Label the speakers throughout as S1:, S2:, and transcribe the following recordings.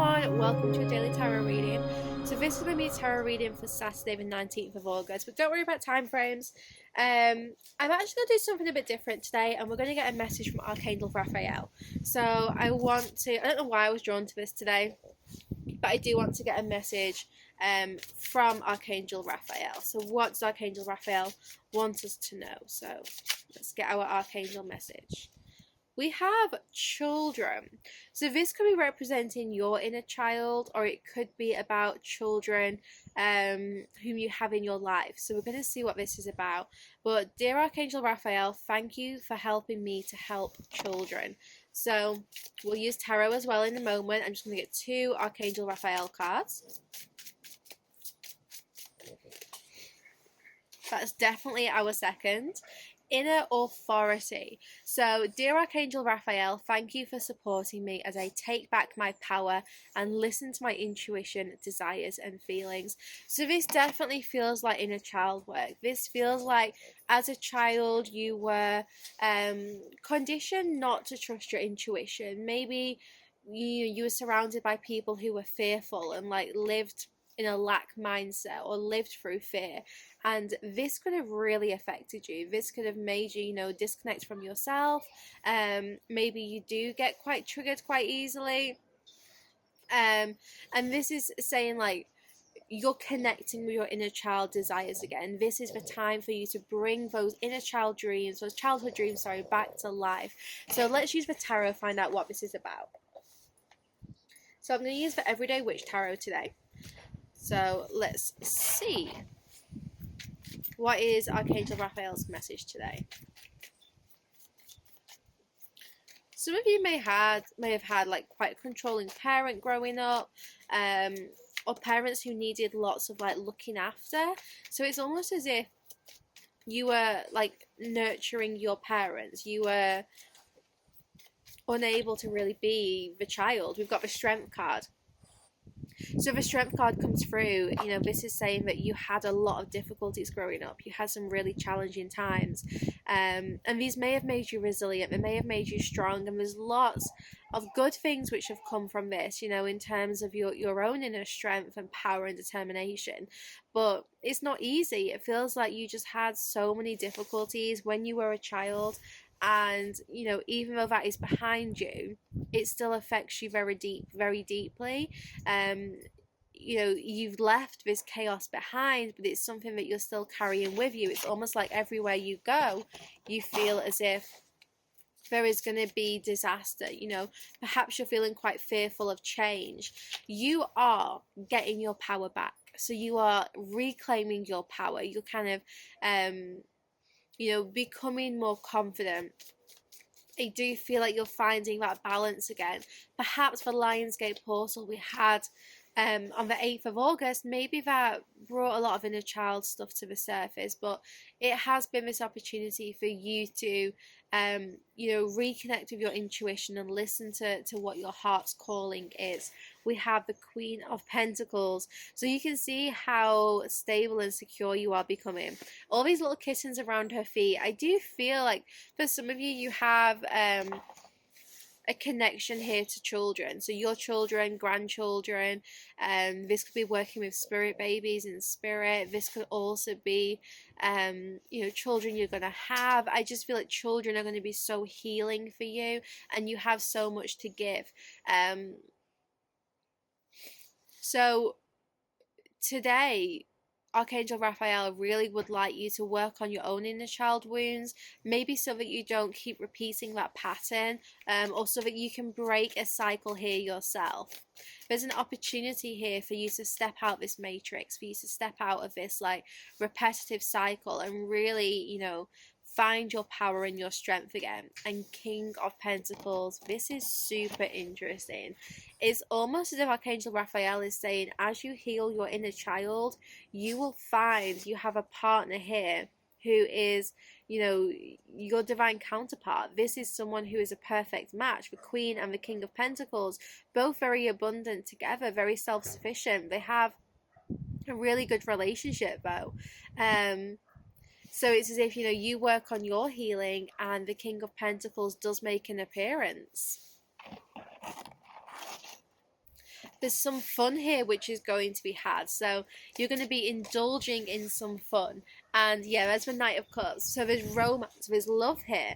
S1: everyone, welcome to a daily tarot reading. So this is going to be a tarot reading for Saturday the 19th of August, but don't worry about time frames. I'm actually going to do something a bit different today, and we're going to get a message from Archangel Raphael. So I don't know why I was drawn to this today, but I do want to get a message from Archangel Raphael. So what does Archangel Raphael want us to know? So let's get our Archangel message. We have children. So this could be representing your inner child, or it could be about children whom you have in your life. So we're going to see what this is about. But dear Archangel Raphael, thank you for helping me to help children. So we'll use tarot as well in a moment. I'm just going to get 2 Archangel Raphael cards. That's definitely our second. Inner authority. So, dear Archangel Raphael, thank you for supporting me as I take back my power and listen to my intuition, desires, and feelings. So, this definitely feels like inner child work. This feels like as a child you were conditioned not to trust your intuition. Maybe you were surrounded by people who were fearful and lived in a lack mindset or lived through fear, and this could have really affected you. This could have made you, disconnect from yourself. Maybe you do get quite triggered quite easily, and this is saying you're connecting with your inner child desires again. This is the time for you to bring those inner child dreams, those childhood dreams, back to life. So let's use the tarot, find out what this is about. So I'm going to use the Everyday Witch Tarot today. So let's see. What is Archangel Raphael's message today? Some of you may have had quite a controlling parent growing up, or parents who needed lots of looking after. So it's almost as if you were nurturing your parents. You were unable to really be the child. We've got the Strength card. So the Strength card comes through, this is saying that you had a lot of difficulties growing up. You had some really challenging times. And these may have made you resilient. They may have made you strong. And there's lots of good things which have come from this, in terms of your own inner strength and power and determination. But it's not easy. It feels like you just had so many difficulties when you were a child. And even though that is behind you, it still affects you very deeply. You've left this chaos behind, but it's something that you're still carrying with you. It's almost like everywhere you go, you feel as if there is going to be disaster. Perhaps you're feeling quite fearful of change. You are getting your power back. So you are reclaiming your power. You're kind of becoming more confident. I do feel like you're finding that balance again. Perhaps the Lionsgate portal we had on the 8th of August, maybe that brought a lot of inner child stuff to the surface, but it has been this opportunity for you to reconnect with your intuition and listen to what your heart's calling is. We have the Queen of Pentacles, so you can see how stable and secure you are becoming. All these little kittens around her feet. I do feel like for some of you have a connection here to children. So your children, grandchildren, this could be working with spirit babies in spirit. This could also be children you're going to have. I just feel like children are going to be so healing for you, and you have so much to give. So today, Archangel Raphael really would like you to work on your own inner child wounds, maybe so that you don't keep repeating that pattern, or so that you can break a cycle here yourself. There's an opportunity here for you to step out this matrix, for you to step out of this repetitive cycle and really, find your power and your strength again. And King of Pentacles, this is super interesting. It's almost as if Archangel Raphael is saying, as you heal your inner child, you will find you have a partner here who is, your divine counterpart. This is someone who is a perfect match. The Queen and the King of Pentacles, both very abundant together, very self-sufficient. They have a really good relationship though. So it's as if, you work on your healing and the King of Pentacles does make an appearance. there's some fun here which is going to be had. So you're going to be indulging in some fun. And yeah, there's the Knight of Cups. So there's romance, there's love here.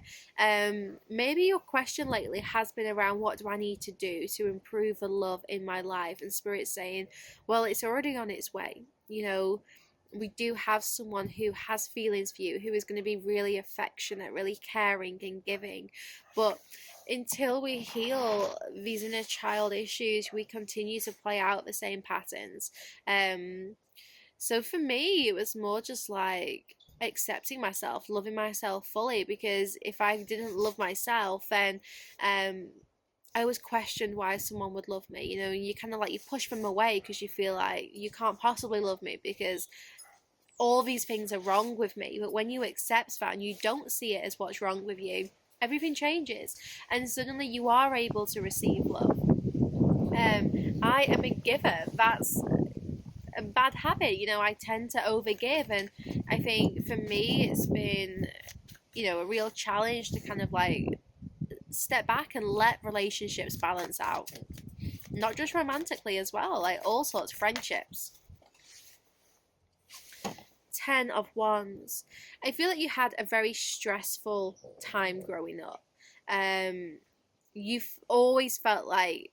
S1: Maybe your question lately has been around, what do I need to do to improve the love in my life? And Spirit's saying, well, it's already on its way. You know, we do have someone who has feelings for you, who is going to be really affectionate, really caring and giving. But until we heal these inner child issues, we continue to play out the same patterns. So for me, it was more just like accepting myself, loving myself fully, because if I didn't love myself, then I always questioned why someone would love me. You know, you kind of like, you push them away because you feel like you can't possibly love me because all these things are wrong with me. But when you accept that and you don't see it as what's wrong with you, everything changes, and suddenly you are able to receive love. I am a giver. That's a bad habit. You know, I tend to overgive, and I think for me it's been, you know, a real challenge to kind of like step back and let relationships balance out, not just romantically as well, like all sorts of friendships. 10 of Wands. I feel like you had a very stressful time growing up. You've always felt like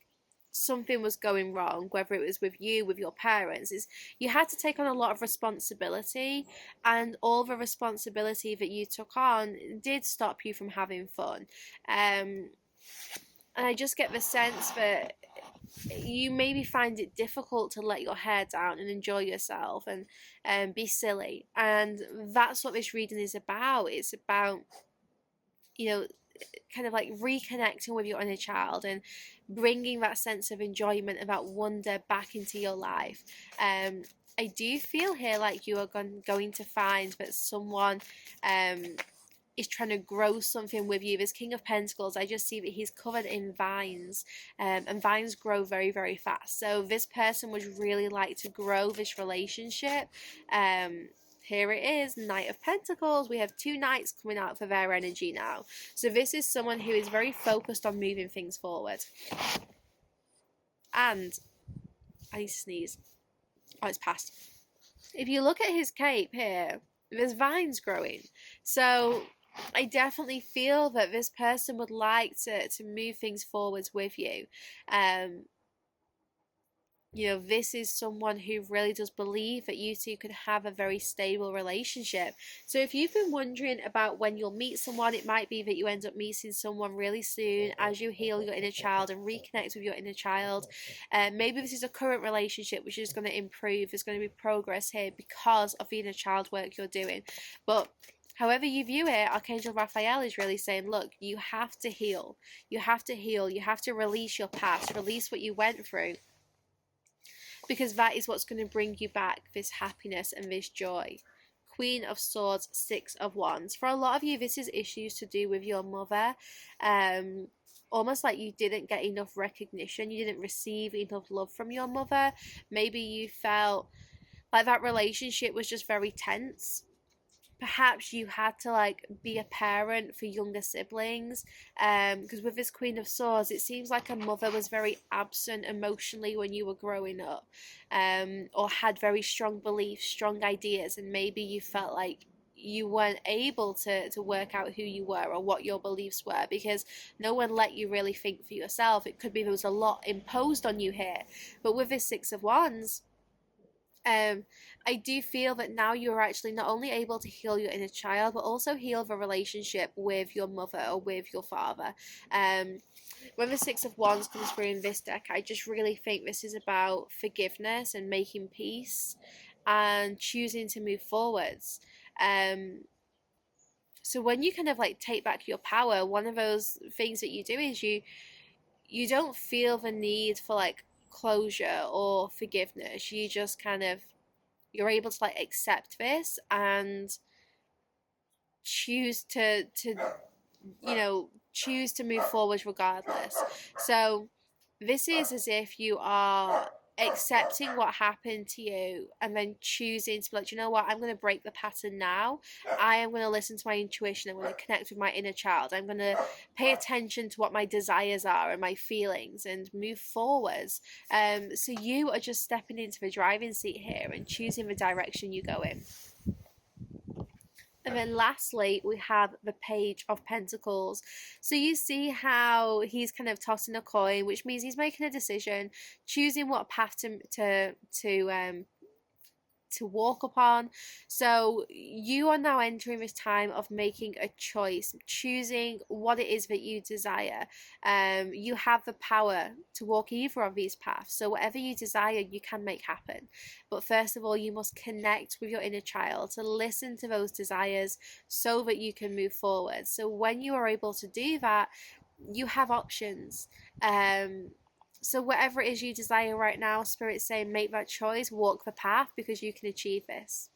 S1: something was going wrong, whether it was with you, with your parents. Is you had to take on a lot of responsibility, and all the responsibility that you took on did stop you from having fun. And I just get the sense that you maybe find it difficult to let your hair down and enjoy yourself and be silly. And that's what this reading is about. It's about, you know, kind of like reconnecting with your inner child and bringing that sense of enjoyment and that wonder back into your life. I do feel here like you are going to find that someone is trying to grow something with you. This King of Pentacles, I just see that he's covered in vines, and vines grow very, very fast. So this person would really like to grow this relationship. Here it is, Knight of Pentacles. We have two knights coming out for their energy now. So this is someone who is very focused on moving things forward. And I need to sneeze. Oh, it's passed. If you look at his cape here, there's vines growing. So I definitely feel that this person would like to move things forwards with you. You know, this is someone who really does believe that you two could have a very stable relationship. So if you've been wondering about when you'll meet someone, it might be that you end up meeting someone really soon as you heal your inner child and reconnect with your inner child. Maybe this is a current relationship which is going to improve. There's going to be progress here because of the inner child work you're doing. But however you view it, Archangel Raphael is really saying, look, you have to heal. You have to heal. You have to release your past, release what you went through, because that is what's going to bring you back this happiness and this joy. Queen of Swords, Six of Wands. For a lot of you, this is issues to do with your mother. Almost like you didn't get enough recognition. You didn't receive enough love from your mother. Maybe you felt like that relationship was just very tense. Perhaps you had to like be a parent for younger siblings, because with this Queen of Swords, it seems like a mother was very absent emotionally when you were growing up, or had very strong beliefs, strong ideas, and maybe you felt like you weren't able to work out who you were or what your beliefs were because no one let you really think for yourself. It could be there was a lot imposed on you here. But with this Six of Wands, I do feel that now you're actually not only able to heal your inner child, but also heal the relationship with your mother or with your father. When the Six of Wands comes through in this deck, I just really think this is about forgiveness and making peace and choosing to move forwards. So when you kind of like take back your power, one of those things that you do is you don't feel the need for like closure or forgiveness. You just kind of, you're able to like accept this and choose to you know, choose to move forward regardless. So this is as if you are accepting what happened to you and then choosing to be like, you know what, I'm going to break the pattern now. I am going to listen to my intuition. I'm going to connect with my inner child. I'm going to pay attention to what my desires are and my feelings and move forwards. So you are just stepping into the driving seat here and choosing the direction you go in. And then lastly, we have the Page of Pentacles. So you see how he's kind of tossing a coin, which means he's making a decision, choosing what path to walk upon. So you are now entering this time of making a choice, choosing what it is that you desire. You have the power to walk either of these paths. So whatever you desire, you can make happen. But first of all, you must connect with your inner child to listen to those desires so that you can move forward. So when you are able to do that, you have options. So whatever it is you desire right now, Spirit's saying make that choice, walk the path, because you can achieve this.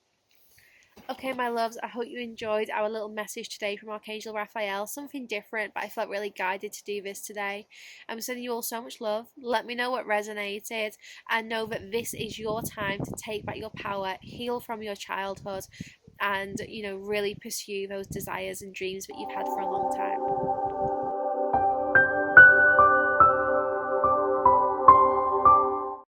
S1: Okay, my loves, I hope you enjoyed our little message today from Archangel Raphael. Something different, but I felt really guided to do this today. I'm sending you all so much love. Let me know what resonated, and know that this is your time to take back your power, heal from your childhood, and, really pursue those desires and dreams that you've had for a long time.